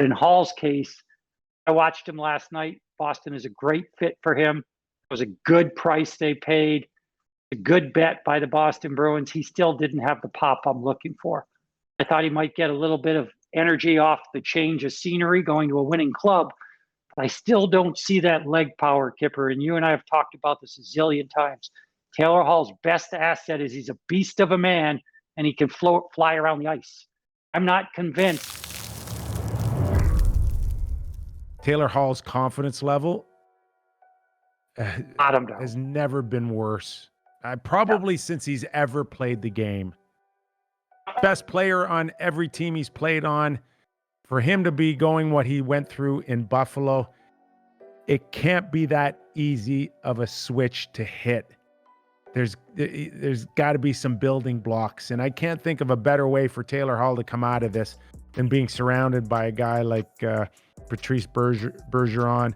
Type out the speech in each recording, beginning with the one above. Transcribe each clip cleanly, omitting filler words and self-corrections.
In Hall's case, I watched him last night. Boston is a great fit for him. It was a good price they paid, a good bet by the Boston Bruins. He still didn't have the pop I'm looking for. I thought he might get a little bit of energy off the change of scenery going to a winning club. But I still don't see that leg power, Kyper. And you and I have talked about this a zillion times. Taylor Hall's best asset is he's a beast of a man and he can fly around the ice. I'm not convinced. Taylor Hall's confidence level has never been worse. Probably since he's ever played the game. Best player on every team he's played on. For him to be going what he went through in Buffalo, it can't be that easy of a switch to hit. There's got to be some building blocks, and I can't think of a better way for Taylor Hall to come out of this than being surrounded by a guy like Patrice Bergeron,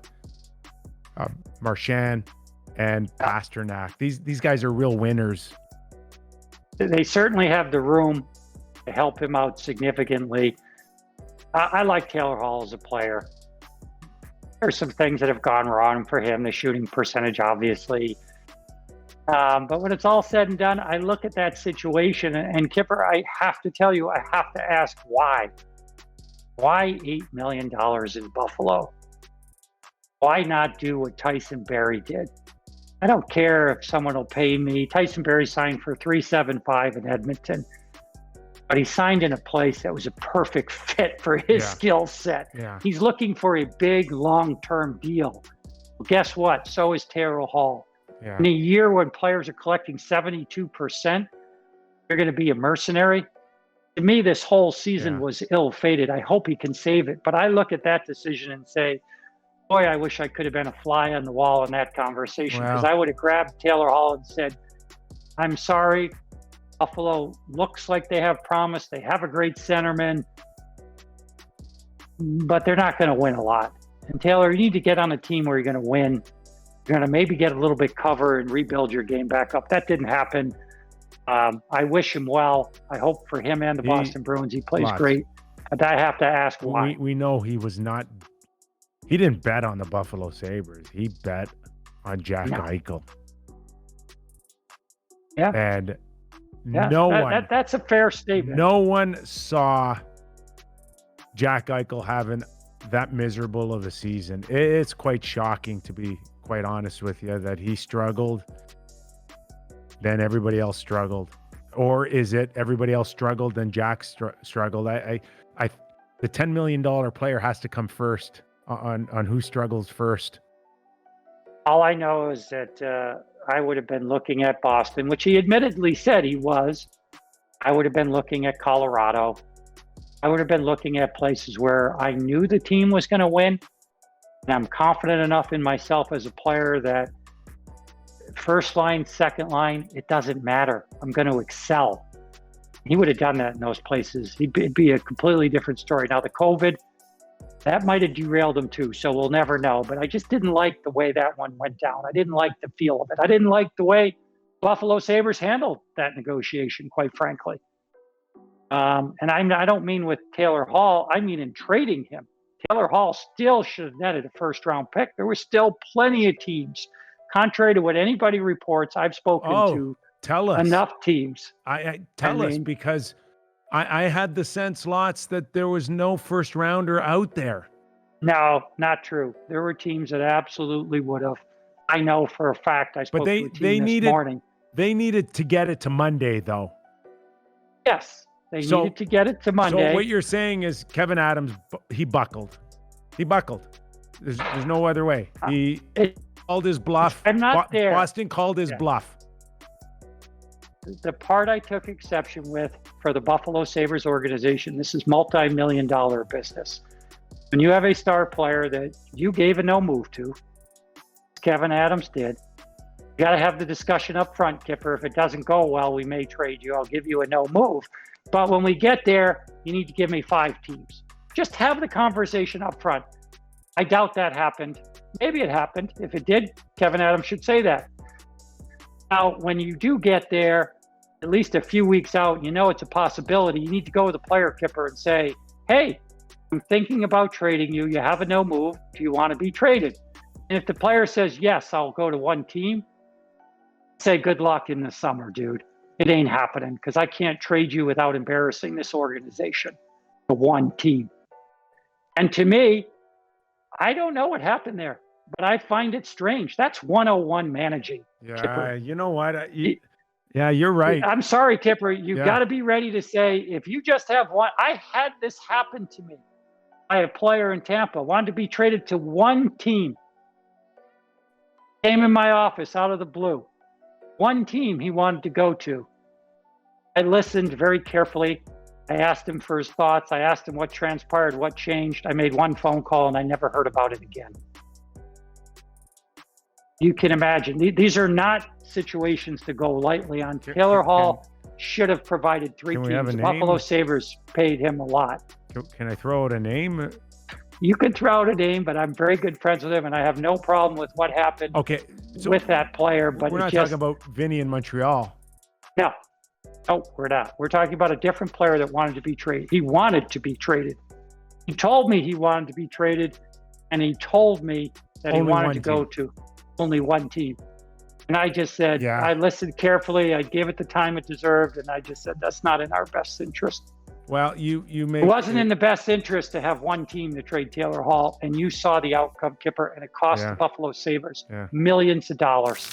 Marchand, and Pasternak. These guys are real winners. They certainly have the room to help him out significantly. I like Taylor Hall as a player. There's some things that have gone wrong for him, the shooting percentage, obviously. But when it's all said and done, I look at that situation, and Kyper, I have to tell you, I have to ask why. Why $8 million in Buffalo? Why not do what Tyson Barrie did? I don't care if someone will pay me. Tyson Barrie signed for $375 in Edmonton, but he signed in a place that was a perfect fit for his skill set. Yeah. He's looking for a big, long-term deal. Well, guess what? So is Taylor Hall. Yeah. In a year when players are collecting 72%, you're going to be a mercenary. To me, this whole season was ill-fated. I hope he can save it. But I look at that decision and say, boy, I wish I could have been a fly on the wall in that conversation, because I would have grabbed Taylor Hall and said, I'm sorry, Buffalo looks like they have promise. They have a great centerman, but they're not going to win a lot. And Taylor, you need to get on a team where you're going to win. You're going to maybe get a little bit cover and rebuild your game back up. That didn't happen. I wish him well. I hope for him and the Boston Bruins he plays great. But I have to ask why. We know he was not. He didn't bet on the Buffalo Sabres. He bet on Jack Eichel. Yeah. And that's a fair statement. No one saw Jack Eichel having that miserable of a season. It's quite shocking, to be quite honest with you, that he struggled, then everybody else struggled. Or is it everybody else struggled, then Jack struggled? The $10 million player has to come first on who struggles first. All I know is that I would have been looking at Boston, which he admittedly said he was. I would have been looking at Colorado. I would have been looking at places where I knew the team was going to win. And I'm confident enough in myself as a player that first line, second line, it doesn't matter. I'm going to excel. He would have done that in those places. It'd be a completely different story. Now, the COVID, that might have derailed him too, so we'll never know. But I just didn't like the way that one went down. I didn't like the feel of it. I didn't like the way Buffalo Sabres handled that negotiation, quite frankly. And I don't mean with Taylor Hall. I mean in trading him. Taylor Hall still should have netted a first-round pick. There were still plenty of teams. Contrary to what anybody reports, I've spoken to enough teams. Tell us, because I had the sense, Lots, that there was no first-rounder out there. No, not true. There were teams that absolutely would have. I know for a fact. I spoke to a team this morning. They needed to get it to Monday, though. Yes. They needed to get it to Monday. So what you're saying is Kevin Adams, he buckled. He buckled. There's no other way. He called his bluff. I'm not there. Boston called his bluff. The part I took exception with for the Buffalo Sabres organization, this is multi-million-dollar business. When you have a star player that you gave a no move to, Kevin Adams did, you got to have the discussion up front, Kyper. If it doesn't go well, we may trade you. I'll give you a no move. But when we get there, you need to give me 5 teams. Just have the conversation up front. I doubt that happened. Maybe it happened. If it did, Kevin Adams should say that. Now, when you do get there, at least a few weeks out, you know it's a possibility. You need to go with the player, Kyper, and say, hey, I'm thinking about trading you. You have a no move. Do you want to be traded? And if the player says, yes, I'll go to one team, say good luck in the summer, dude. It ain't happening because I can't trade you without embarrassing this organization to one team. And to me, I don't know what happened there, but I find it strange. That's 101 managing. Yeah, Kipper. you know what? Yeah, you're right. I'm sorry, Kipper. You've got to be ready to say, if you just have one. I had this happen to me. I had a player in Tampa, wanted to be traded to one team. Came in my office out of the blue. One team he wanted to go to. I listened very carefully. I asked him for his thoughts. I asked him what transpired, what changed. I made one phone call and I never heard about it again. You can imagine. These are not situations to go lightly on. Taylor Hall should have provided three teams. The Buffalo Sabres paid him a lot. Can I throw out a name? You can throw out a name, but I'm very good friends with him, and I have no problem with what happened with that player. But we're not talking about Vinny in Montreal. No, we're not. We're talking about a different player that wanted to be traded. He wanted to be traded. He told me he wanted to be traded, and he told me that he wanted to go to only one team. And I just said, I listened carefully. I gave it the time it deserved, and I just said, that's not in our best interest. Well, you made it wasn't in the best interest to have one team to trade Taylor Hall, and you saw the outcome, Kipper, and it cost the Buffalo Sabres millions of dollars.